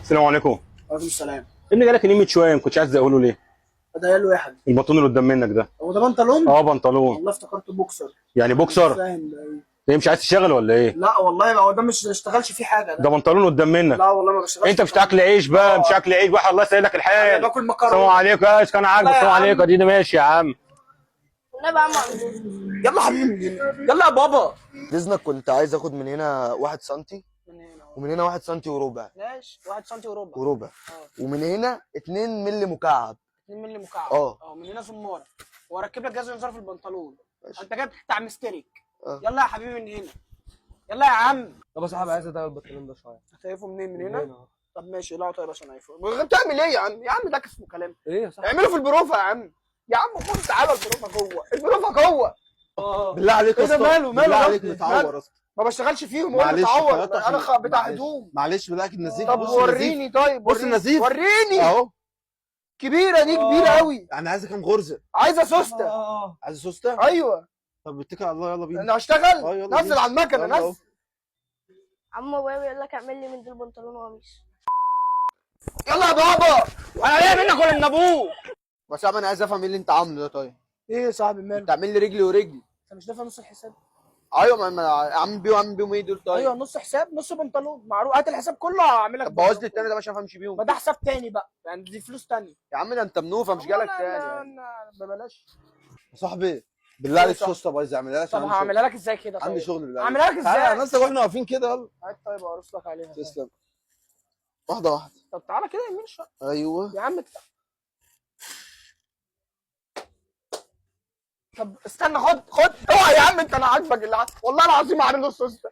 السلام عليكم. وعليكم السلام. ابني جالك نمت شويه، ما كنتش عايز اقوله ليه؟ ده له يا حبيبي. البنطلون اللي قدام منك ده. هو ده بنطلون؟ اه بنطلون. والله افتكرته بوكسر. يعني مش بوكسر؟ فاهم ده ايه. ايه مش عايز تشتغل ولا ايه؟ لا والله هو ده مش اشتغلش فيه حاجه ده بنطلون قدام منك. لا والله ما بشتغلش. انت مش تاكل عيش بقى، مش اكل عيش بقى، الله يسهلك الحال. انا باكل مكرونه. السلام عليكم يا كان عاجبك. لا يا السلام عليكم عم. دي ماشي يا عم. والنبي يا عم يلا حبيبي يلا يا بابا. باذنك كنت عايز اخد من هنا 1 سم من هنا اهو. ومن هنا 1 سم وربع ماشي 1 سم وربع. ومن هنا 2 مللي مكعب. 2 مللي مكعب. من هنا زماره واركب لك جهاز انذار في البنطلون. انت جايب بتاع مستريك. يلا يا حبيبي من هنا. يلا يا عم. طب يا صاحبي عايز ادور البنطلون ده شويه. هتعرفه منين؟ من هنا؟ هنا. طب ماشي لا طيب عشان عارفه. بتعمل ايه يا عم؟ يا عم ده اسمه كلام. ايه يا صاحبي؟ اعمله في البروفه يا عم. يا عم خد تعالى البروفه جوه، البروفه جوه. بالله عليك ايه ده ماله بالله عليك قصدي؟ متعور اصلا. ما بشتغلش فيهم هو معلش متعور. خياطة انا عشان- بتاع معلش. هدوم. معلش بالله عليك النزيف. طب بص النزيف. وريني طيب. بص النزيف وريني اهو. كبيره دي كبيره قوي. انا عايزه كام غرزه؟ عايزه سوسته. عايز سوسته؟ ايوه طب اتكل على الله يلا بينا. انا هشتغل. يلا نزل بينا. على المكنه يلا أهو. نزل. عم ابويا بيقول لك اعمل لي من دول بنطلون وقميص. يلا يا بابا. انا ليا منك ولا من ابوك؟ بس يا عم انا عايز افهم ايه اللي انت عامله ده. طيب ايه يا صاحبي ماله؟ تعمل لي رجلي ورجلي. انت مش دافع نص الحساب؟ ايوه ما عامل بيهم ايه دول؟ طيب ايوه نص حساب نص بنطلون معروف. هات الحساب كله هعمل لك. طب بوظ لي التاني ده مش همشي بيهم. ما ده حساب تاني بقى، يعني دي فلوس تانية. يا عم ده انت منوفه مش جالك تاني لا يعني. ببلاش. يا صاحبي بالله عليك صح. سوسته بايظه اعملها لك. طب هعملها لك ازاي كده؟ طيب عندي شغل بالله. هعملها لك ازاي؟ تعالى نفسك واحنا واقفين كده يلا. هات طيب ارص لك عليها. تسلم. واحده واحده. طب تعالى كده يمين شويه. ايوه يا عم طب استنى خد اوعى يا عم انت. انا عاجبك والله العظيم هعمل له السوسته.